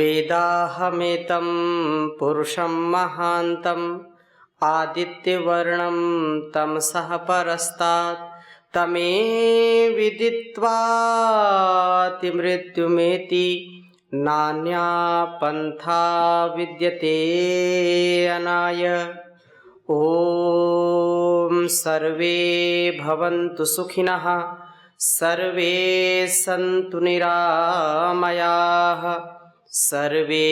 वेदाहमेतं पुरुषं महान्तम् आदित्यवर्णं तमसः परस्तात् तमे विदित्वाति मृत्युमेति नान्या पंथा विद्यते अनाय। ओम सर्वे भवन्तु सुखिनः सर्वे सन्तु निरामयाः सर्वे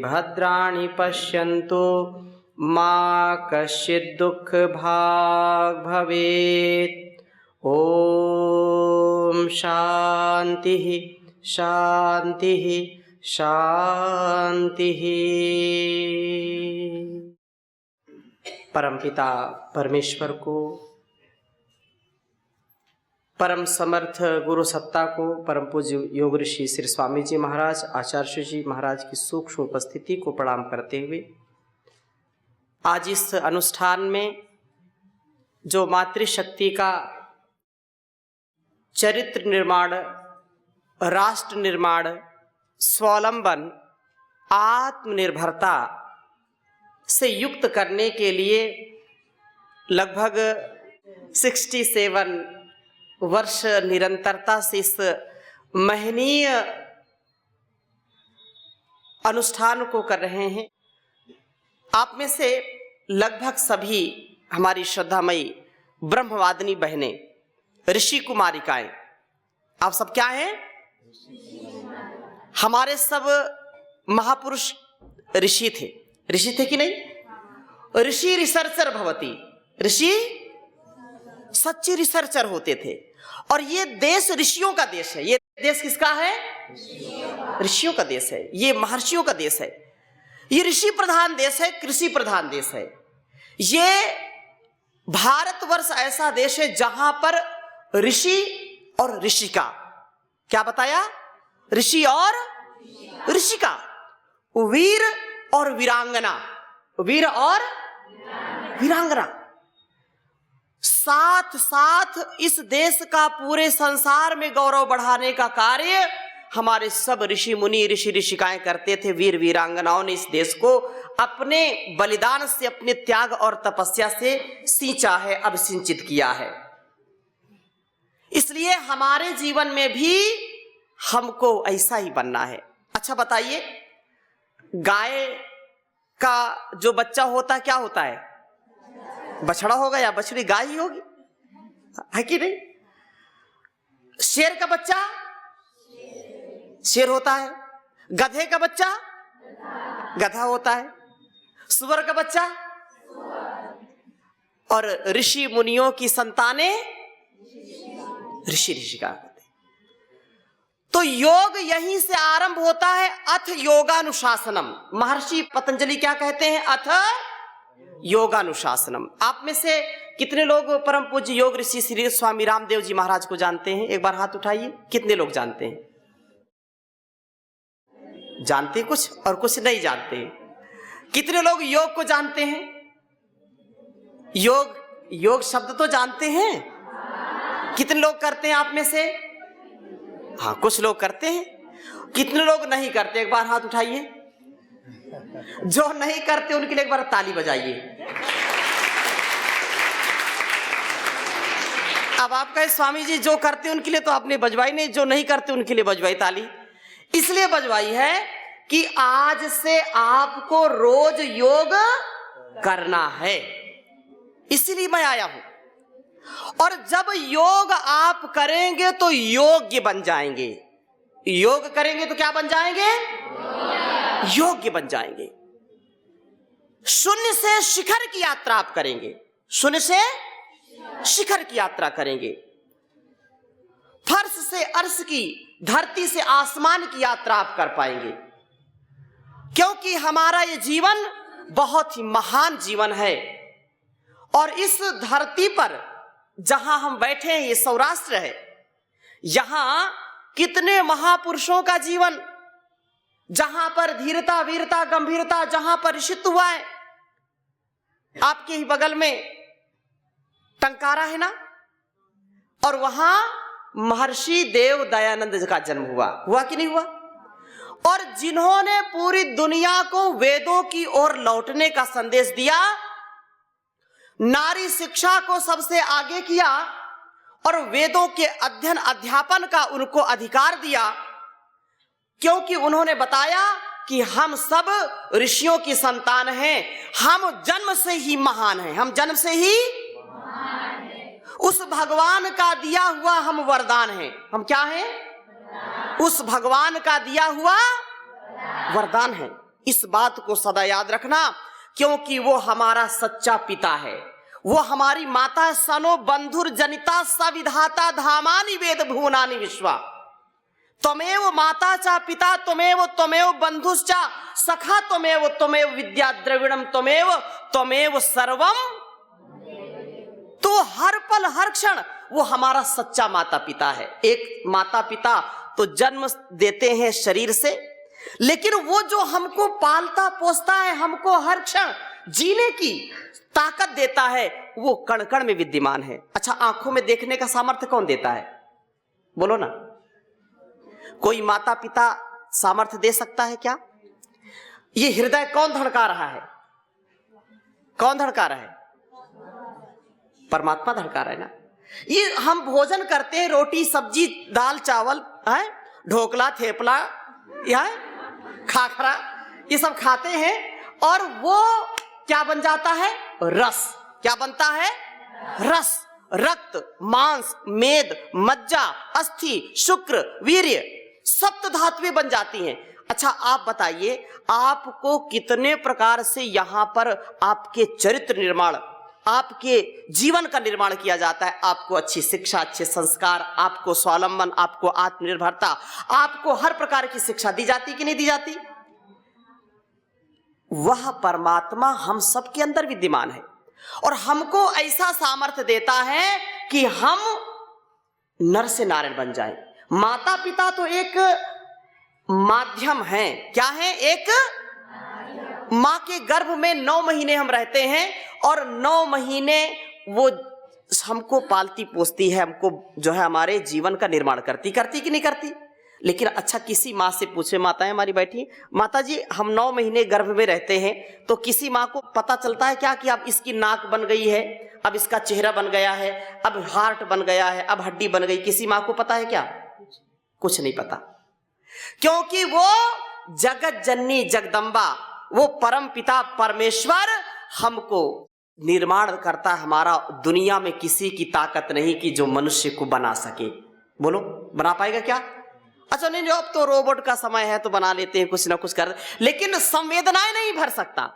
भद्राणि पश्यन्तु मा कश्चित् दुःखभाग् भवेत्। ओम शांति शांति शांति। परमपिता परमेश्वर को, परम समर्थ गुरु सत्ता को, परम पूज्य योग ऋषि श्री स्वामी जी महाराज, आचार्य जी महाराज की सूक्ष्म उपस्थिति को प्रणाम करते हुए आज इस अनुष्ठान में जो मातृशक्ति का चरित्र निर्माण, राष्ट्र निर्माण, स्वावलंबन, आत्मनिर्भरता से युक्त करने के लिए लगभग 67 वर्ष निरंतरता से इस महनीय अनुष्ठान को कर रहे हैं। आप में से लगभग सभी हमारी श्रद्धामयी ब्रह्मवादिनी बहनें, ऋषि कुमारिकाएं, आप सब क्या हैं? हमारे सब महापुरुष ऋषि थे। ऋषि थे कि नहीं? ऋषि रिसर्चर भवती, ऋषि सच्चे रिसर्चर होते थे। और ये देश ऋषियों का देश है। ये देश किसका है? ऋषियों का देश है। ये महर्षियों का देश है। ये ऋषि प्रधान देश है, कृषि प्रधान देश है। ये भारतवर्ष ऐसा देश है जहां पर ऋषि और ऋषिका, क्या बताया? ऋषि और ऋषिका, वीर और वीरांगना, वीर और वीरांगना, साथ साथ इस देश का पूरे संसार में गौरव बढ़ाने का कार्य हमारे सब ऋषि मुनि, ऋषि ऋषिकाएं करते थे। वीर वीरांगनाओं ने इस देश को अपने बलिदान से, अपने त्याग और तपस्या से सींचा है, अभिसिंचित किया है। इसलिए हमारे जीवन में भी हमको ऐसा ही बनना है। अच्छा बताइए, गाय का जो बच्चा होता है क्या होता है? बछड़ा होगा या बछड़ी गाय ही होगी, है कि नहीं? शेर का बच्चा शेर होता है, गधे का बच्चा गधा होता है, सुअर का बच्चा, और ऋषि मुनियों की संतानें ऋषि ऋषिका होते। तो योग यहीं से आरंभ होता है। अथ योगानुशासनम। महर्षि पतंजलि क्या कहते हैं? अथ योगानुशासनम। आप में से कितने लोग परम पूज्य योग ऋषि श्री स्वामी रामदेव जी महाराज को जानते हैं? एक बार हाथ उठाइए। कितने लोग जानते हैं? जानते कुछ और कुछ नहीं जानते। कितने लोग योग को जानते हैं? योग शब्द तो जानते हैं। कितने लोग करते हैं आप में से? हाँ, कुछ लोग करते हैं। कितने लोग नहीं करते? एक बार हाथ उठाइए। जो नहीं करते उनके लिए एक बार ताली बजाइए। अब आप कहे स्वामी जी जो करते हैं उनके लिए तो आपने बजवाई नहीं, जो नहीं करते उनके लिए बजवाई ताली। इसलिए बजवाई है कि आज से आपको रोज योग करना है, इसीलिए मैं आया हूं। और जब योग आप करेंगे तो योग्य बन जाएंगे। योग करेंगे तो क्या बन जाएंगे? योग्य बन जाएंगे। शून्य से शिखर की यात्रा आप करेंगे। शून्य से शिखर की यात्रा करेंगे। फर्श से अर्श की, धरती से आसमान की यात्रा आप कर पाएंगे। क्योंकि हमारा ये जीवन बहुत ही महान जीवन है। और इस धरती पर जहां हम बैठे हैं, ये सौराष्ट्र है, यहां कितने महापुरुषों का जीवन, जहां पर धीरता, वीरता, गंभीरता, जहां पर ऋषित्व हुआ है। आपके ही बगल में टंकारा है ना, और वहां महर्षि देव दयानंद का जन्म हुआ कि नहीं हुआ? और जिन्होंने पूरी दुनिया को वेदों की ओर लौटने का संदेश दिया, नारी शिक्षा को सबसे आगे किया और वेदों के अध्ययन अध्यापन का उनको अधिकार दिया, क्योंकि उन्होंने बताया कि हम सब ऋषियों की संतान हैं, हम जन्म से ही महान हैं, हम जन्म से ही महान हैं। उस भगवान का दिया हुआ हम वरदान हैं। हम क्या हैं? उस भगवान का दिया हुआ वरदान है। इस बात को सदा याद रखना, क्योंकि वो हमारा सच्चा पिता है, वो हमारी माता सनो बंधुर जनिता सविधाता धामानि वेद भुवनानि विश्वा। त्वमेव माता चा पिता त्वमेव बंधुश्चा सखा त्वमेव विद्या द्रविणम त्वमेव सर्वम। तो हर पल हर क्षण वो हमारा सच्चा माता पिता है। एक माता पिता तो जन्म देते हैं शरीर से, लेकिन वो जो हमको पालता पोसता है, हमको हर क्षण जीने की ताकत देता है, वो कण कण में विद्यमान है। अच्छा, आंखों में देखने का सामर्थ्य कौन देता है? बोलो ना। कोई माता पिता सामर्थ्य दे सकता है क्या? ये हृदय कौन धड़का रहा है? कौन धड़का रहा है? परमात्मा धड़का रहा है ना। ये हम भोजन करते हैं, रोटी सब्जी दाल चावल है, ढोकला थेपला या खाखरा, ये सब खाते हैं और वो क्या बन जाता है? रस। क्या बनता है? रस। रक्त, मांस, मेद, मज्जा, अस्थि, शुक्र, वीर्य, सप्त धातुएं बन जाती हैं। अच्छा, आप बताइए, आपको कितने प्रकार से यहां पर आपके चरित्र निर्माण, आपके जीवन का निर्माण किया जाता है। आपको अच्छी शिक्षा, अच्छे संस्कार, आपको स्वावलंबन, आपको आत्मनिर्भरता, आपको हर प्रकार की शिक्षा दी जाती कि नहीं दी जाती? वह परमात्मा हम सब के अंदर विद्यमान है और हमको ऐसा सामर्थ्य देता है कि हम नर से नारायण बन जाएं। माता पिता तो एक माध्यम है। क्या है? एक माँ के गर्भ में 9 महीने हम रहते हैं और 9 महीने वो हमको पालती पोसती है, हमको जो है हमारे जीवन का निर्माण करती कि नहीं करती? लेकिन अच्छा, किसी माँ से पूछे, माताएं हमारी बैठी, माता जी हम 9 महीने गर्भ में रहते हैं, तो किसी माँ को पता चलता है क्या कि अब इसकी नाक बन गई है, अब इसका चेहरा बन गया है, अब हार्ट बन गया है, अब हड्डी बन गई? किसी माँ को पता है क्या? कुछ नहीं पता, क्योंकि वो जगत जननी जगदम्बा, वो परम पिता परमेश्वर हमको निर्माण करता है। हमारा दुनिया में किसी की ताकत नहीं कि जो मनुष्य को बना सके। बोलो, बना पाएगा क्या? अच्छा, नहीं, अब तो रोबोट का समय है तो बना लेते हैं, कुछ ना कुछ कर, लेकिन संवेदनाएं नहीं भर सकता,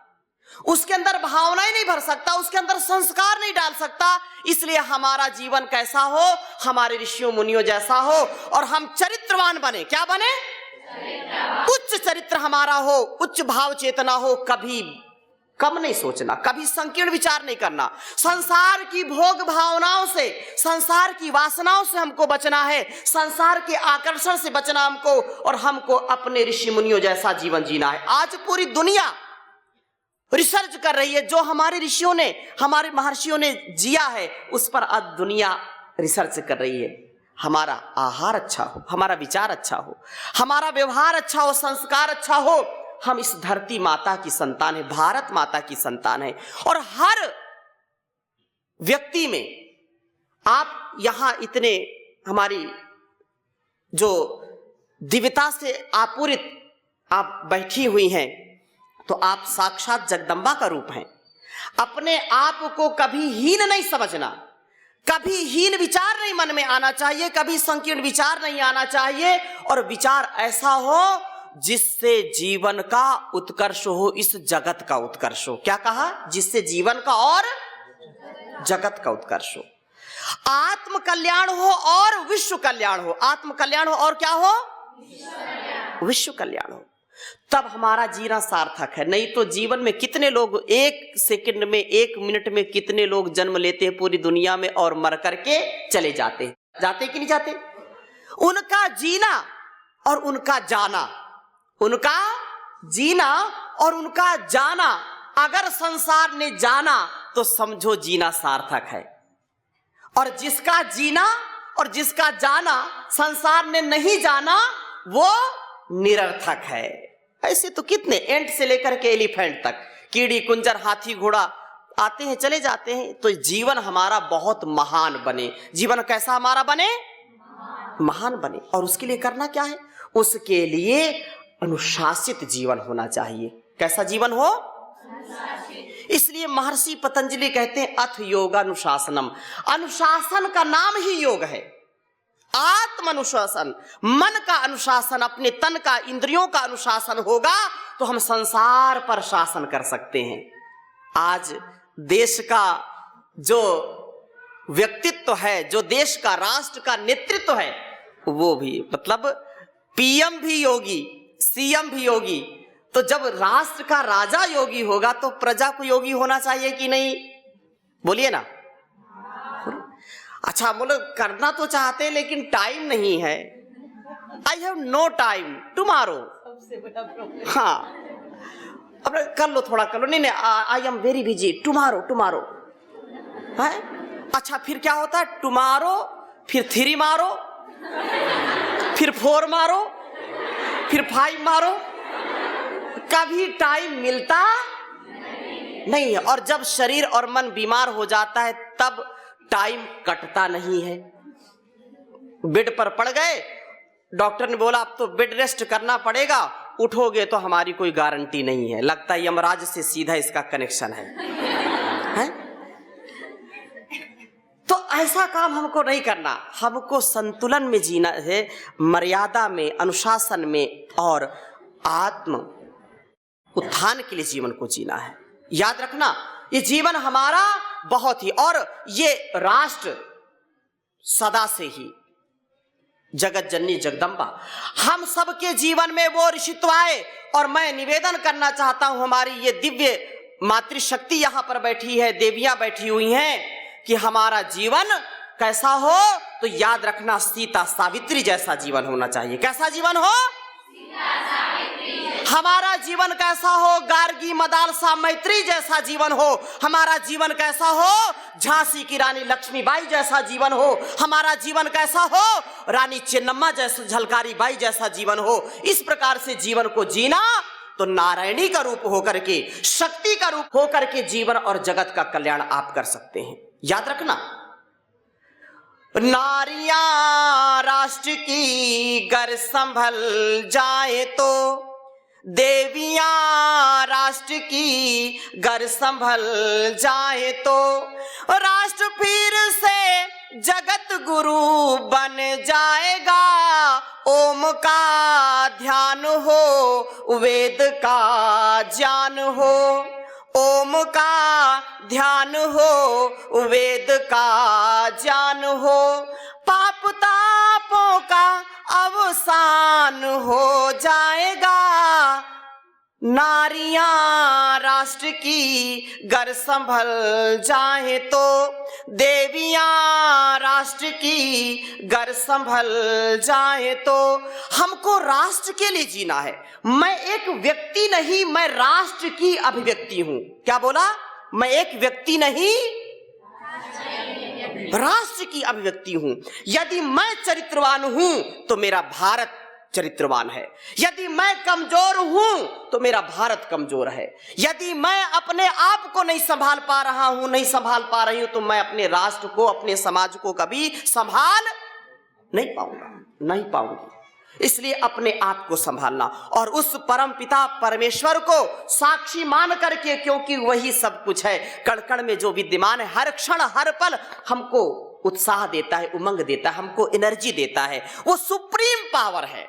उसके अंदर भावनाएं नहीं भर सकता, उसके अंदर संस्कार नहीं डाल सकता। इसलिए हमारा जीवन कैसा हो? हमारे ऋषियों मुनियों जैसा हो और हम चरित्रवान बने। क्या बने? उच्च चरित्र हमारा हो, उच्च भाव चेतना हो, कभी कम नहीं सोचना, कभी संकीर्ण विचार नहीं करना, संसार की भोग भावनाओं से, संसार की वासनाओं से हमको बचना है, संसार के आकर्षण से बचना हमको, और हमको अपने ऋषि मुनियों जैसा जीवन जीना है। आज पूरी दुनिया रिसर्च कर रही है, जो हमारे ऋषियों ने, हमारे महर्षियों ने जिया है, उस पर आज दुनिया रिसर्च कर रही है। हमारा आहार अच्छा हो, हमारा विचार अच्छा हो, हमारा व्यवहार अच्छा हो, संस्कार अच्छा हो। हम इस धरती माता की संतान है, भारत माता की संतान है, और हर व्यक्ति में आप यहां इतने हमारी जो दिव्यता से आपूरित आप बैठी हुई हैं, तो आप साक्षात जगदम्बा का रूप हैं। अपने आप को कभी हीन नहीं समझना, कभी हीन विचार नहीं मन में आना चाहिए, कभी संकीर्ण विचार नहीं आना चाहिए, और विचार ऐसा हो जिससे जीवन का उत्कर्ष हो, इस जगत का उत्कर्ष हो। क्या कहा? जिससे जीवन का और जगत का उत्कर्ष हो, आत्म कल्याण हो और विश्व कल्याण हो। आत्म कल्याण हो और क्या हो? विश्व कल्याण हो। तब हमारा जीना सार्थक है। नहीं तो जीवन में कितने लोग एक सेकंड में, एक मिनट में कितने लोग जन्म लेते हैं पूरी दुनिया में और मर करके चले जाते हैं। जाते कि नहीं जाते? उनका जीना और उनका जाना, उनका जीना और उनका जाना, अगर संसार ने जाना तो समझो जीना सार्थक है, और जिसका जीना और जिसका जाना संसार ने नहीं जाना, वो निरर्थक है। ऐसे तो कितने, एंट से लेकर के एलिफेंट तक, कीड़ी कुंजर हाथी घोड़ा आते हैं चले जाते हैं। तो जीवन हमारा बहुत महान बने। जीवन कैसा हमारा बने? महान बने। और उसके लिए करना क्या है? उसके लिए अनुशासित जीवन होना चाहिए। कैसा जीवन हो? इसलिए महर्षि पतंजलि कहते हैं अथ योगानुशासनम। अनुशासन का नाम ही योग है। आत्म अनुशासन, मन का अनुशासन, अपने तन का, इंद्रियों का अनुशासन होगा तो हम संसार पर शासन कर सकते हैं। आज देश का जो व्यक्तित्व है, जो देश का, राष्ट्र का नेतृत्व है, वो भी मतलब पीएम भी योगी, सीएम भी योगी। तो जब राष्ट्र का राजा योगी होगा तो प्रजा को योगी होना चाहिए कि नहीं? बोलिए ना। अच्छा बोलो, करना तो चाहते लेकिन टाइम नहीं है। I have no time tomorrow. हाँ, अब कर लो, थोड़ा कर लो। नहीं, I am very busy, tomorrow tomorrow है। अच्छा फिर क्या होता है? टुमारो, फिर 3 मारो, फिर 4 मारो, फिर 5 मारो, कभी टाइम मिलता नहीं है। और जब शरीर और मन बीमार हो जाता है तब टाइम कटता नहीं है। बेड पर पड़ गए, डॉक्टर ने बोला अब तो बेड रेस्ट करना पड़ेगा, उठोगे तो हमारी कोई गारंटी नहीं है। लगता है यमराज से सीधा इसका कनेक्शन है? तो ऐसा काम हमको नहीं करना। हमको संतुलन में जीना है, मर्यादा में, अनुशासन में, और आत्म उत्थान के लिए जीवन को जीना है। याद रखना, ये जीवन हमारा बहुत ही, और ये राष्ट्र सदा से ही जगत जननी जगदम्बा, हम सबके जीवन में वो ऋषित्व आए। और मैं निवेदन करना चाहता हूं, हमारी ये दिव्य मातृशक्ति यहां पर बैठी है, देवियां बैठी हुई हैं, कि हमारा जीवन कैसा हो? तो याद रखना, सीता सावित्री जैसा जीवन होना चाहिए। कैसा जीवन हो? हमारा जीवन कैसा हो? गार्गी मदालसा मैत्री जैसा जीवन हो। हमारा जीवन कैसा हो? झांसी की रानी लक्ष्मीबाई जैसा जीवन हो। हमारा जीवन कैसा हो? रानी चेन्नम्मा जैसा, झलकारी बाई जैसा जीवन हो। इस प्रकार से जीवन को जीना तो नारायणी का रूप होकर के, शक्ति का रूप होकर के जीवन और जगत का कल्याण आप कर सकते हैं। याद रखना, नारियां राष्ट्र की गर संभल जाए तो, देवियां राष्ट्र की गर संभल जाए तो, राष्ट्र फिर से जगत गुरु बन जाएगा। ओम का ध्यान हो, वेद का ज्ञान हो। ओम का ध्यान हो, वेद का ज्ञान हो। पाप तापों का अवसान हो जाएगा। नारियां राष्ट्र की गर संभल जाए तो, देवियां राष्ट्र की गर संभल जाए तो। हमको राष्ट्र के लिए जीना है। मैं एक व्यक्ति नहीं, मैं राष्ट्र की अभिव्यक्ति हूं। क्या बोला? मैं एक व्यक्ति नहीं, राष्ट्र की अभिव्यक्ति हूं। यदि मैं चरित्रवान हूं तो मेरा भारत चरित्रवान है। यदि मैं कमजोर हूं तो मेरा भारत कमजोर है। यदि मैं अपने आप को नहीं संभाल पा रहा हूं, नहीं संभाल पा रही हूं, तो मैं अपने राष्ट्र को, अपने समाज को कभी संभाल नहीं पाऊंगा, नहीं पाऊंगी। इसलिए अपने आप को संभालना और उस परम पिता परमेश्वर को साक्षी मान करके, क्योंकि वही सब कुछ है, कण कण में जो विद्यमान है, हर क्षण हर पल हमको उत्साह देता है, उमंग देता है, हमको एनर्जी देता है। वो सुप्रीम पावर है,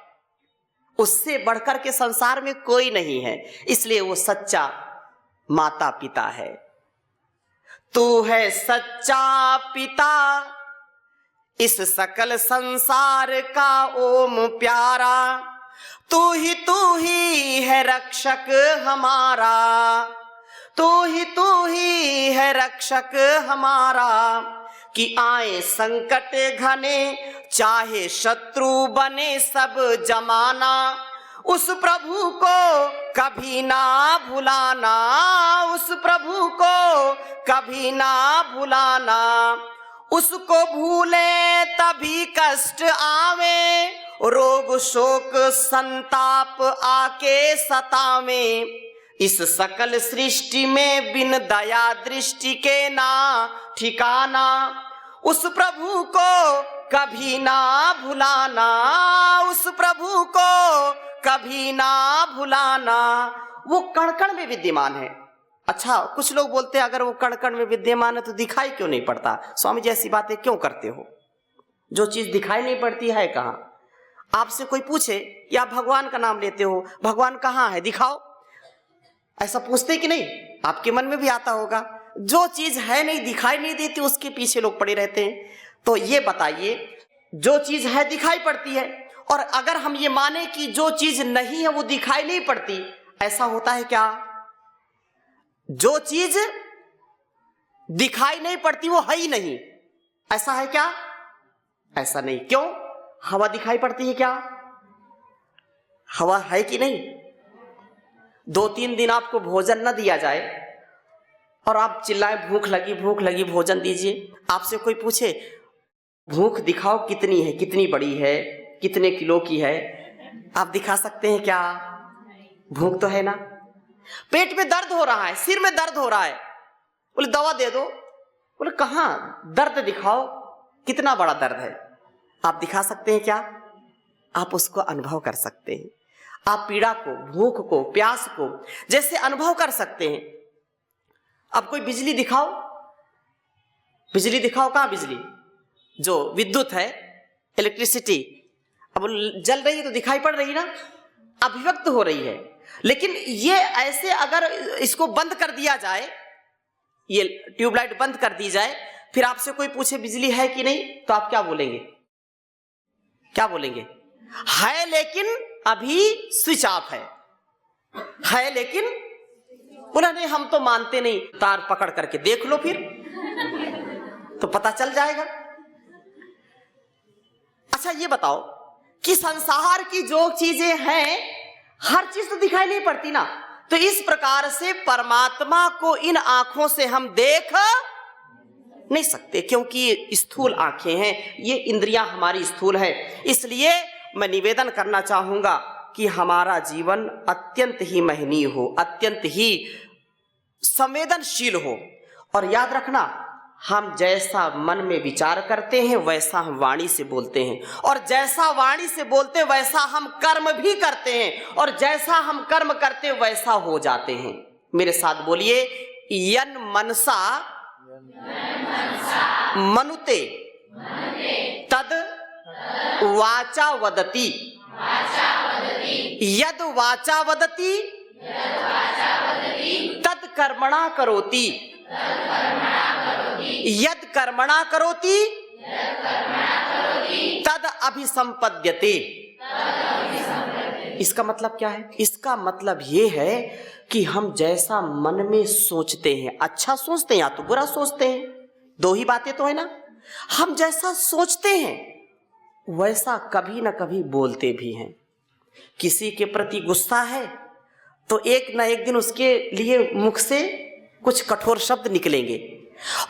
उससे बढ़कर के संसार में कोई नहीं है। इसलिए वो सच्चा माता पिता है। तू है सच्चा पिता इस सकल संसार का ओम प्यारा, तू ही है रक्षक हमारा, तू ही है रक्षक हमारा। कि आए संकट घने, चाहे शत्रु बने सब जमाना, उस प्रभु को कभी ना भुलाना, उस प्रभु को कभी ना भुलाना। उसको भूले तभी कष्ट आवे, रोग शोक संताप आके सतावे, इस सकल सृष्टि में बिन दया दृष्टि के ना ठिकाना, उस प्रभु को कभी ना भुलाना, उस प्रभु को कभी ना भुलाना। वो कण कण में विद्यमान है। अच्छा, कुछ लोग बोलते हैं अगर वो कण कण में विद्यमान है तो दिखाई क्यों नहीं पड़ता? स्वामी जी ऐसी बातें क्यों करते हो? जो चीज दिखाई नहीं पड़ती है कहाँ? आपसे कोई पूछे कि आप भगवान का नाम लेते हो, भगवान कहाँ है, दिखाओ, ऐसा पूछते कि नहीं? आपके मन में भी आता होगा। जो चीज है नहीं, दिखाई नहीं देती, उसके पीछे लोग पड़े रहते हैं। तो ये बताइए, जो चीज है दिखाई पड़ती है, और अगर हम ये माने कि जो चीज नहीं है वो दिखाई नहीं पड़ती, ऐसा होता है क्या? जो चीज दिखाई नहीं पड़ती वो है ही नहीं, ऐसा है क्या? ऐसा नहीं। क्यों? हवा दिखाई पड़ती है क्या? हवा है कि नहीं? 2-3 दिन आपको भोजन न दिया जाए और आप चिल्लाएं भूख लगी भोजन दीजिए। आपसे कोई पूछे भूख दिखाओ कितनी है, कितनी बड़ी है, कितने किलो की है, आप दिखा सकते हैं क्या? भूख तो है ना। पेट में दर्द हो रहा है, सिर में दर्द हो रहा है, बोले दवा दे दो, बोले कहां, दर्द दिखाओ, कितना बड़ा दर्द है, आप दिखा सकते हैं क्या? आप उसको अनुभव कर सकते हैं। आप पीड़ा को, भूख को, प्यास को जैसे अनुभव कर सकते हैं। अब कोई बिजली दिखाओ, बिजली दिखाओ, कहां बिजली? जो विद्युत है, इलेक्ट्रिसिटी, अब जल रही है तो दिखाई पड़ रही ना, अभिव्यक्त हो रही है। लेकिन ये ऐसे अगर इसको बंद कर दिया जाए, ये ट्यूबलाइट बंद कर दी जाए, फिर आपसे कोई पूछे बिजली है कि नहीं, तो आप क्या बोलेंगे? क्या बोलेंगे? है लेकिन अभी स्विच ऑफ है लेकिन बोला नहीं हम तो मानते नहीं। तार पकड़ करके देख लो फिर तो पता चल जाएगा। अच्छा ये बताओ कि संसार की जो चीजें हैं हर चीज तो दिखाई नहीं पड़ती ना, तो इस प्रकार से परमात्मा को इन आंखों से हम देख नहीं सकते, क्योंकि स्थूल आंखें हैं, ये इंद्रियां हमारी स्थूल है। इसलिए मैं निवेदन करना चाहूंगा कि हमारा जीवन अत्यंत ही महनीय हो, अत्यंत ही संवेदनशील हो, और याद रखना हम जैसा मन में विचार करते हैं वैसा हम वाणी से बोलते हैं, और जैसा वाणी से बोलते हैं वैसा हम कर्म भी करते हैं, और जैसा हम कर्म करते हैं वैसा हो जाते हैं। मेरे साथ बोलिए, यन मनसा मनुते तद वाचा वदति, यद वाचा वदति तद कर्मणा करोति, यद कर्मणा करोति तद अभिसंपद्यते। इसका मतलब क्या है? इसका मतलब ये है कि हम जैसा मन में सोचते हैं, अच्छा सोचते हैं या तो बुरा सोचते हैं, दो ही बातें तो है ना। हम जैसा सोचते हैं वैसा कभी ना कभी बोलते भी हैं। किसी के प्रति गुस्सा है तो एक ना एक दिन उसके लिए मुख से कुछ कठोर शब्द निकलेंगे,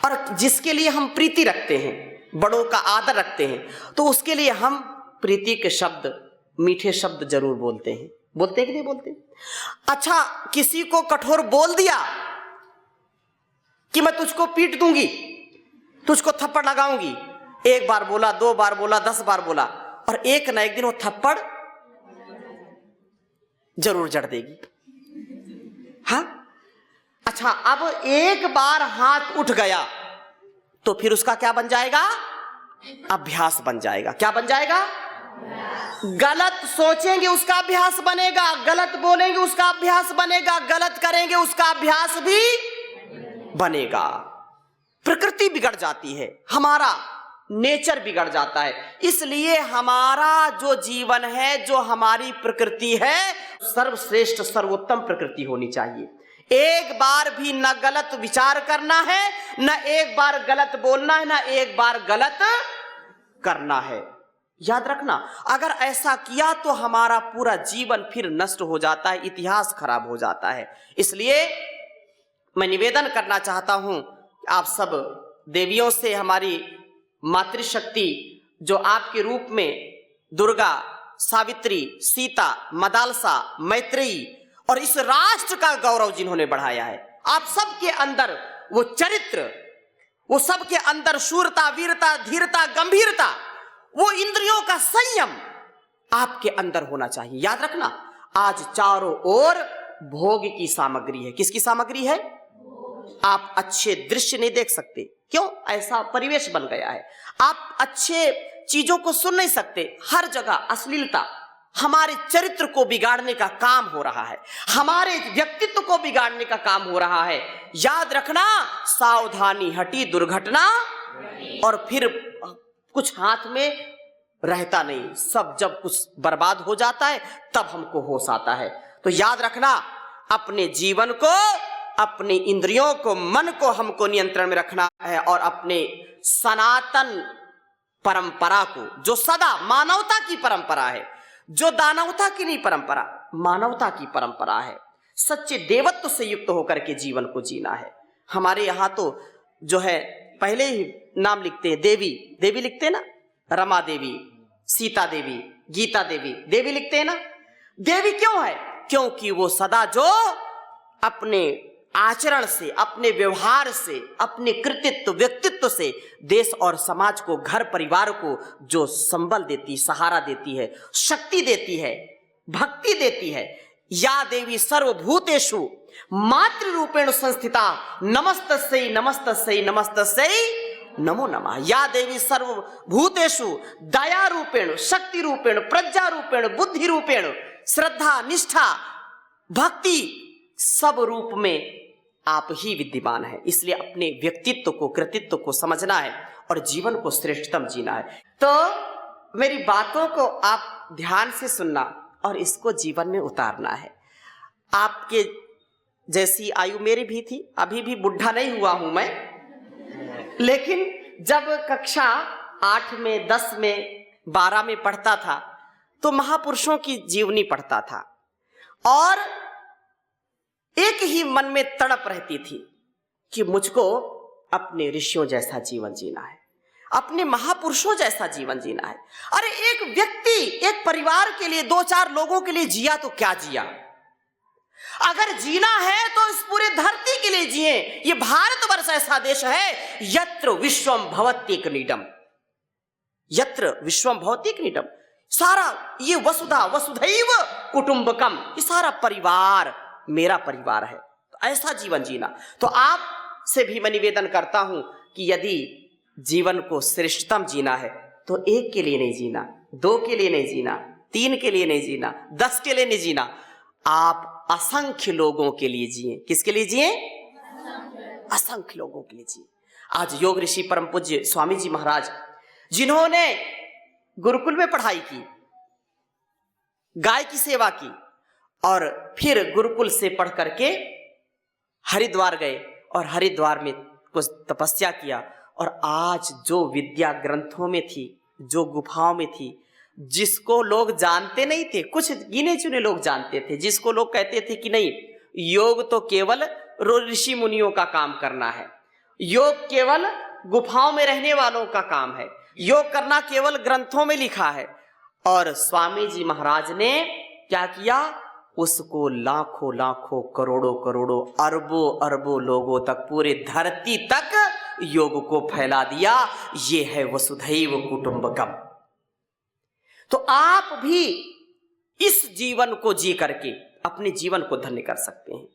और जिसके लिए हम प्रीति रखते हैं, बड़ों का आदर रखते हैं, तो उसके लिए हम प्रीति के शब्द, मीठे शब्द जरूर बोलते हैं। बोलते हैं कि नहीं बोलते? अच्छा, किसी को कठोर बोल दिया कि मैं तुझको पीट दूंगी, तुझको थप्पड़ लगाऊंगी, एक बार बोला, 2 बार बोला, 10 बार बोला, और एक ना एक दिन वो थप्पड़ जरूर जड़ देगी। हाँ, अच्छा, अब एक बार हाथ उठ गया तो फिर उसका क्या बन जाएगा? अभ्यास बन जाएगा। क्या बन जाएगा? गलत सोचेंगे उसका अभ्यास बनेगा, गलत बोलेंगे उसका अभ्यास बनेगा, गलत करेंगे उसका अभ्यास भी बनेगा। प्रकृति बिगड़ जाती है, हमारा नेचर बिगड़ जाता है। इसलिए हमारा जो जीवन है, जो हमारी प्रकृति है, सर्वश्रेष्ठ सर्वोत्तम प्रकृति होनी चाहिए। एक बार भी न गलत विचार करना है, न एक बार गलत बोलना है, न एक बार गलत करना है। याद रखना, अगर ऐसा किया तो हमारा पूरा जीवन फिर नष्ट हो जाता है, इतिहास खराब हो जाता है। इसलिए मैं निवेदन करना चाहता हूं, आप सब देवियों से, हमारी मातृशक्ति जो आपके रूप में दुर्गा सावित्री, सीता, मदालसा, मैत्रेयी और इस राष्ट्र का गौरव जिन्होंने बढ़ाया है। आप सबके अंदर वो चरित्र, वो सबके अंदर शूरता, वीरता, धीरता, गंभीरता, वो इंद्रियों का संयम आपके अंदर होना चाहिए। याद रखना, आज चारों ओर भोग की सामग्री है। किसकी सामग्री है? आप अच्छे दृश्य नहीं देख सकते। क्यों? ऐसा परिवेश बन गया है। आप अच्छे चीजों को सुन नहीं सकते। हर जगह अश्लीलता हमारे चरित्र को बिगाड़ने का काम हो रहा है, हमारे व्यक्तित्व को बिगाड़ने का काम हो रहा है। याद रखना, सावधानी हटी दुर्घटना, और फिर कुछ हाथ में रहता नहीं। सब जब कुछ बर्बाद हो जाता है तब हमको होश आता है। तो याद रखना, अपने जीवन को, अपने इंद्रियों को, मन को हमको नियंत्रण में रखना है और अपने सनातन परंपरा को, जो सदा मानवता की परंपरा है, जो दानवता की नहीं परंपरा, मानवता की परंपरा है, सच्चे देवत्व से युक्त होकर के जीवन को जीना है। हमारे यहाँ तो जो है पहले ही नाम लिखते हैं, देवी देवी लिखते हैं ना, रमा देवी, सीता देवी, गीता देवी, देवी लिखते हैं ना। देवी क्यों है? क्योंकि वो सदा जो अपने आचरण से, अपने व्यवहार से, अपने कृतित्व, व्यक्तित्व से देश और समाज को, घर परिवार को जो संबल देती, सहारा देती है, शक्ति देती है, भक्ति देती है। या देवी सर्वभूतेषु मातृ रूपेण संस्थिता, नमस्तस्यै नमस्तस्यै नमस्तस्यै नमो नमः। या देवी सर्वभूतेषु दया रूपेण, शक्ति रूपेण, प्रज्ञा रूपेण, बुद्धि रूपेण, श्रद्धा, निष्ठा, भक्ति, सब रूप में आप ही विद्यमान है। इसलिए अपने व्यक्तित्व को, कृतित्व को समझना है और जीवन को श्रेष्ठतम जीना है। तो मेरी बातों को आप ध्यान से सुनना और इसको जीवन में उतारना है। आपके जैसी आयु मेरी भी थी, अभी भी बुढ़ा नहीं हुआ हूं मैं, लेकिन जब कक्षा 8 में, 10 में, 12 में पढ़ता था तो महापुरुषों की जीवनी पढ़ता था और एक ही मन में तड़प रहती थी कि मुझको अपने ऋषियों जैसा जीवन जीना है, अपने महापुरुषों जैसा जीवन जीना है। अरे एक व्यक्ति एक परिवार के लिए, 2-4 लोगों के लिए जिया तो क्या जिया? अगर जीना है तो इस पूरे धरती के लिए जिए। ये भारतवर्ष ऐसा देश है, यत्र विश्वम भवत्येकनीडम, यत्र विश्वम भवत्येकनीडम। सारा ये वसुधा वसुधैव कुटुंबकम, ये सारा परिवार मेरा परिवार है। तो ऐसा जीवन जीना। तो आप से भी मैं निवेदन करता हूं कि यदि जीवन को श्रेष्ठतम जीना है तो 1 के लिए नहीं जीना, 2 के लिए नहीं जीना, 3 के लिए नहीं जीना, 10 के लिए नहीं जीना, आप असंख्य लोगों के लिए जिए। किसके लिए जिए? असंख्य लोगों के लिए जिए। आज योग ऋषि परम पूज्य स्वामी जी महाराज, जिन्होंने गुरुकुल में पढ़ाई की, गाय की सेवा की और फिर गुरुकुल से पढ़ करके हरिद्वार गए और हरिद्वार में कुछ तपस्या किया, और आज जो विद्या ग्रंथों में थी, जो गुफाओं में थी, जिसको लोग जानते नहीं थे, कुछ गिने चुने लोग जानते थे, जिसको लोग कहते थे कि नहीं, योग तो केवल ऋषि मुनियों का काम करना है, योग केवल गुफाओं में रहने वालों का काम है, योग करना केवल ग्रंथों में लिखा है। और स्वामी जी महाराज ने क्या किया? उसको लाखों लाखों, करोड़ों करोड़ों, अरबों अरबों लोगों तक, पूरे धरती तक योग को फैला दिया। ये है वसुधैव कुटुंबकम। तो आप भी इस जीवन को जी करके अपने जीवन को धन्य कर सकते हैं।